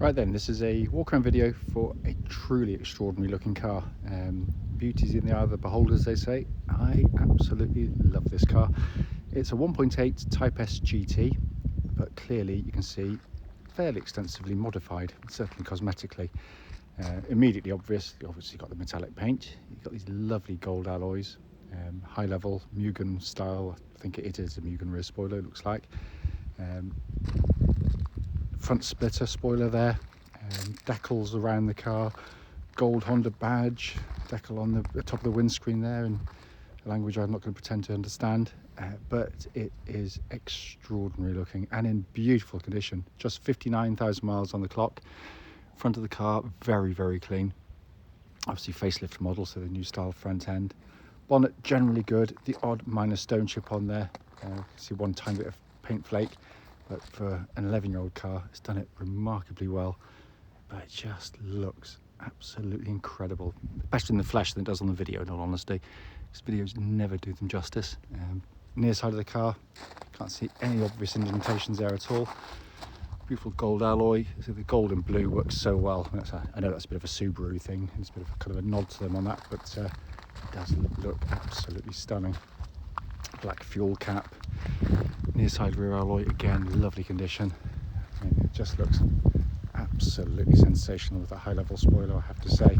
Right then, this is a walk around video for a truly extraordinary looking car. Beauty's in the eye of the beholder, as they say. I absolutely love this car. It's a 1.8 Type S GT, but clearly you can see fairly extensively modified, certainly cosmetically. Immediately obvious, you obviously got the metallic paint, you've got these lovely gold alloys, high level Mugen style, I think it is a Mugen rear spoiler, it looks like. Front splitter spoiler there, decals around the car, gold Honda badge, decal on the top of the windscreen there in a language I'm not going to pretend to understand, but it is extraordinary looking and in beautiful condition. Just 59,000 miles on the clock. Front of the car very, very clean, obviously facelift model, so the new style front end. Bonnet generally good, the odd minor stone chip on there, you can see one tiny bit of paint flake. But for an 11-year-old car, it's done it remarkably well. But it just looks absolutely incredible. Better in the flesh than it does on the video, in all honesty. These videos never do them justice. Near side of the car, can't see any obvious indentations there at all. Beautiful gold alloy. So the gold and blue works so well. I know that's a bit of a Subaru thing. It's a bit of a kind of a nod to them on that, but it does look absolutely stunning. Black fuel cap. Near side rear alloy, again, lovely condition. It just looks absolutely sensational with that high level spoiler, I have to say.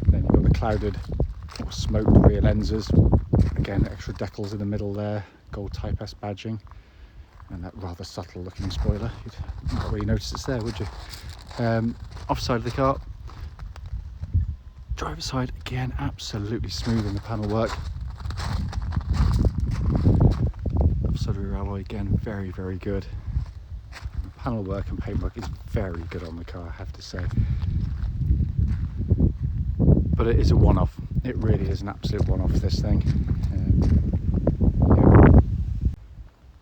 Then you've got the clouded or smoked rear lenses. Again, extra decals in the middle there, gold Type S badging, and that rather subtle looking spoiler. You'd not really notice it's there, would you? Offside of the car, driver's side, again, absolutely smooth in the panel work. Offside rear alloy, again, very, very good. Panel work and paintwork is very good on the car, I have to say. But it is a one-off. It really is an absolute one-off, this thing.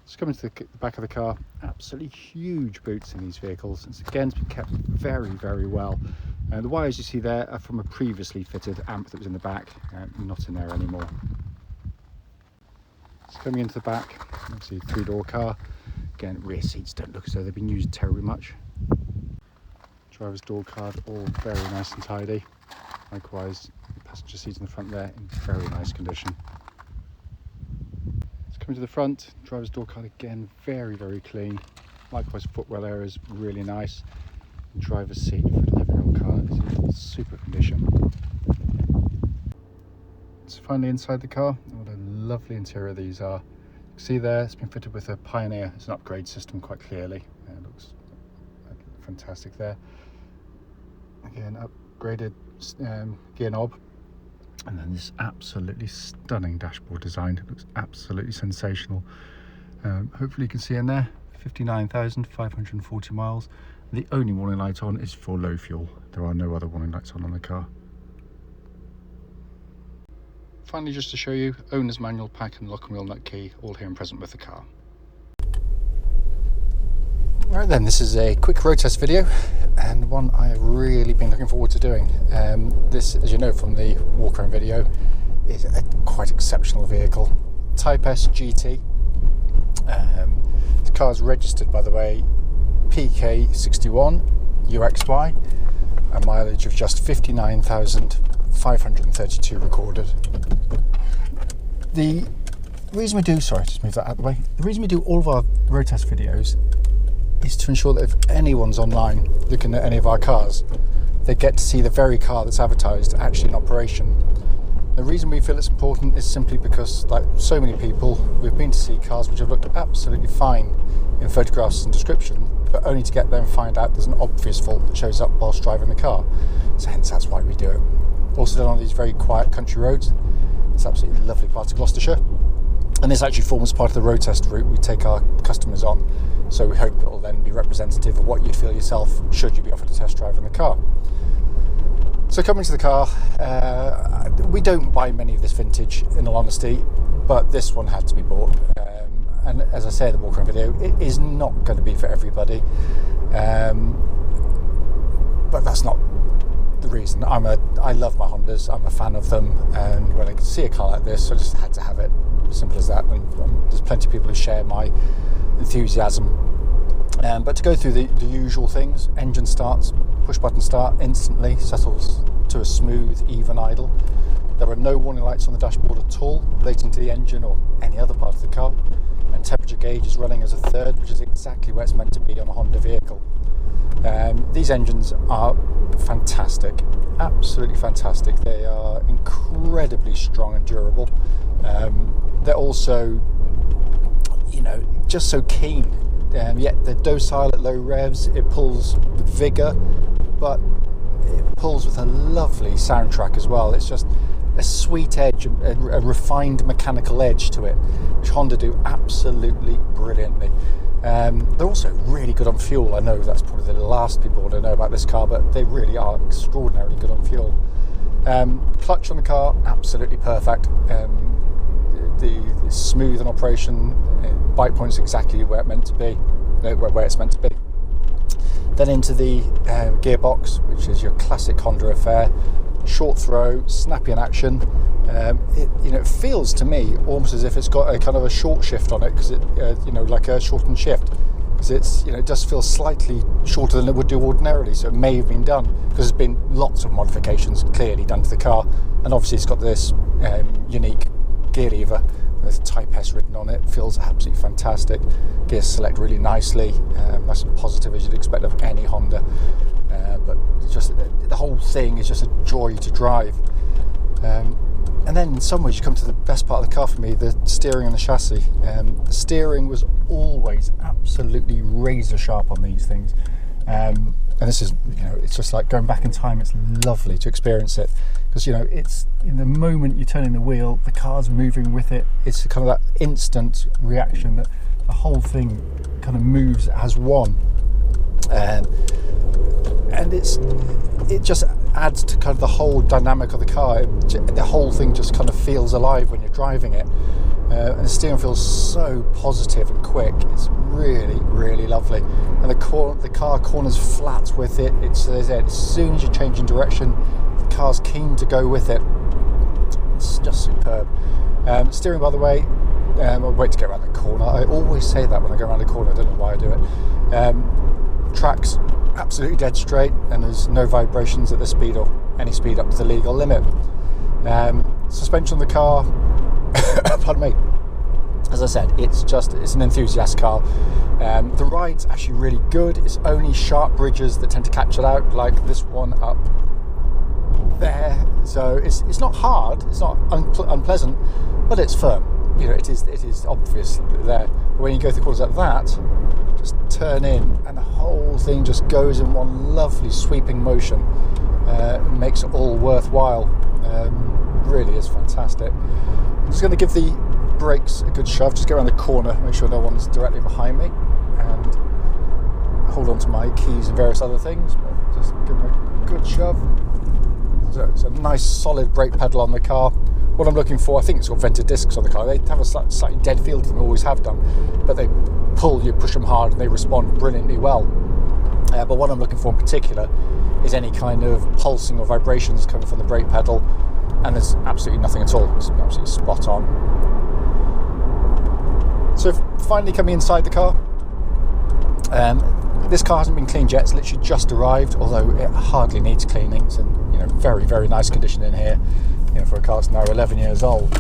Just coming to the back of the car, absolutely huge boots in these vehicles. It's again been kept very, very well. The wires you see there are from a previously fitted amp that was in the back, not in there anymore. Coming into the back, obviously three-door car. Again, rear seats don't look as though they've been used terribly much. Driver's door card, all very nice and tidy. Likewise, the passenger seats in the front there in very nice condition. Let's come to the front. Driver's door card again, very, very clean. Likewise, footwell area is really nice. And driver's seat for an 11-year-old car is in super condition. So finally inside the car, what a lovely interior these are. You can see there, it's been fitted with a Pioneer. It's an upgrade system quite clearly. It looks fantastic there. Again, upgraded gear knob. And then this absolutely stunning dashboard design. It looks absolutely sensational. Hopefully you can see in there, 59,540 miles. The only warning light on is for low fuel. There are no other warning lights on the car. Finally, just to show you, owner's manual, pack and lock and wheel nut key, all here and present with the car. Right then, this is a quick road test video and one I've really been looking forward to doing. This, as you know from the walk around video, is a quite exceptional vehicle. Type S GT. The car is registered, by the way, PK61UXY, a mileage of just 59,532 recorded. The reason we do, sorry, just move that out of the way. The reason we do all of our road test videos is to ensure that if anyone's online looking at any of our cars, they get to see the very car that's advertised actually in operation. The reason we feel it's important is simply because, like so many people, we've been to see cars which have looked absolutely fine in photographs and description, but only to get there and find out there's an obvious fault that shows up whilst driving the car. So hence that's why we do it. Also done on these very quiet country roads. It's absolutely lovely part of Gloucestershire, and this actually forms part of the road test route we take our customers on, so we hope it will then be representative of what you'd feel yourself should you be offered a test drive in the car. So coming to the car, we don't buy many of this vintage in all honesty, but this one had to be bought, and as I say in the walk around video, it is not going to be for everybody, but that's not the reason. I love my Hondas, I'm a fan of them, and when I see a car like this, I just had to have it. Simple as that. And there's plenty of people who share my enthusiasm But to go through the usual things, engine starts, push button start instantly, settles to a smooth, even idle. There are no warning lights on the dashboard at all relating to the engine or any other part of the car, and temperature gauge is running as a third, which is exactly where it's meant to be on a Honda vehicle. These engines are fantastic, absolutely fantastic. They are incredibly strong and durable. They're also, just so keen. Yet they're docile at low revs. It pulls with vigour, but it pulls with a lovely soundtrack as well. It's just a sweet edge, a refined mechanical edge to it, which Honda do absolutely brilliantly. They're also really good on fuel. I know that's probably the last people want to know about this car, but they really are extraordinarily good on fuel. Clutch on the car, absolutely perfect. The smooth in operation, bite point's exactly where it's meant to be. Then into the gearbox, which is your classic Honda affair. Short throw, snappy in action. It feels to me almost as if it's got a kind of a short shift on it, because like a shortened shift, because it does feel slightly shorter than it would do ordinarily. So it may have been done because there's been lots of modifications clearly done to the car, and obviously it's got this unique gear lever with Type S written on it. Feels absolutely fantastic. Gears select really nicely, nice and positive as you'd expect of any Honda. But just the whole thing is just a joy to drive. And then in some ways you come to the best part of the car for me, the steering and the chassis. The steering was always absolutely razor sharp on these things. And this is, it's just like going back in time. It's lovely to experience it, because it's in the moment you're turning the wheel, the car's moving with it. It's kind of that instant reaction that the whole thing kind of moves as one. And it just adds to kind of the whole dynamic of the car. The whole thing just kind of feels alive when you're driving it, and the steering feels so positive and quick. It's really, really lovely. And the car corners flat with it. As soon as you're changing direction, the car's keen to go with it. It's just superb. Steering, by the way, I'll wait to get around the corner. I always say that when I go around the corner. I don't know why I do it. Tracks absolutely dead straight, and there's no vibrations at the speed or any speed up to the legal limit. Suspension on the car, pardon me, as I said, it's an enthusiast car. The ride's actually really good. It's only sharp bridges that tend to catch it out, like this one up there. So it's not hard, it's not unpleasant, but it's firm. It is obvious there. But when you go through corners like that, just turn in, and the whole thing just goes in one lovely sweeping motion. Makes it all worthwhile. Really is fantastic. I'm just going to give the brakes a good shove, just go around the corner, make sure no one's directly behind me, and hold on to my keys and various other things, but just give them a good shove. So it's a nice solid brake pedal on the car. What I'm looking for, I think it's got vented discs on the car. They have a slightly dead feel to them, always have done, but they pull, you push them hard and they respond brilliantly well. But what I'm looking for in particular is any kind of pulsing or vibrations coming from the brake pedal, and there's absolutely nothing at all. It's absolutely spot on. So finally coming inside the car, this car hasn't been cleaned yet. It's literally just arrived, although it hardly needs cleaning. It's in very, very nice condition in here, for a car that's now 11 years old.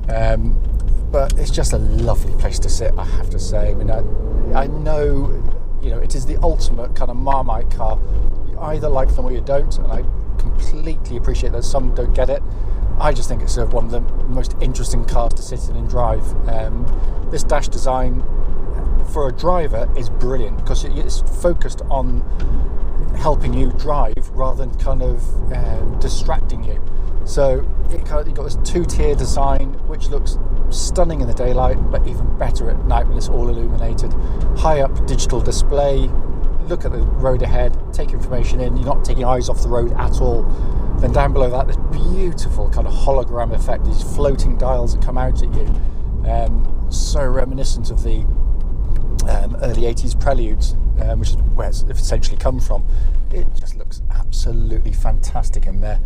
But it's just a lovely place to sit, I have to say. I know, it is the ultimate kind of Marmite car. You either like them or you don't, and I completely appreciate that some don't get it. I just think it's one of the most interesting cars to sit in and drive. This dash design for a driver is brilliant, because it's focused on helping you drive rather than kind of distracting you. So you've got this two-tier design, which looks stunning in the daylight, but even better at night when it's all illuminated. High up digital display, look at the road ahead, take information in, you're not taking eyes off the road at all. Then down below that, this beautiful kind of hologram effect, these floating dials that come out at you. So reminiscent of the early 80s Preludes, which is where it's essentially come from. It just looks absolutely fantastic in there.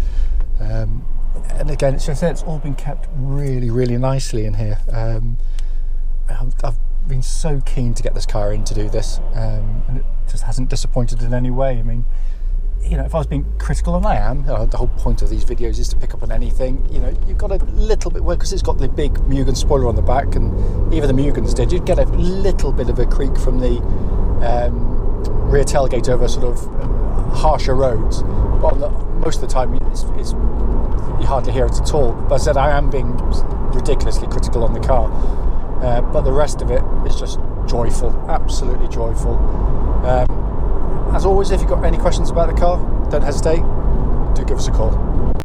And again, it's all been kept really, really nicely in here. I've been so keen to get this car in to do this, and it just hasn't disappointed in any way. I mean, you know, if I was being critical, and I am, the whole point of these videos is to pick up on anything. You know, you've got a little bit, because it's got the big Mugen spoiler on the back, and even the Mugens did, you'd get a little bit of a creak from the rear tailgate over sort of harsher roads, but most of the time you hardly hear it at all. But as I said, I am being ridiculously critical on the car, but the rest of it is just joyful, absolutely joyful. As always, if you've got any questions about the car, don't hesitate, do give us a call.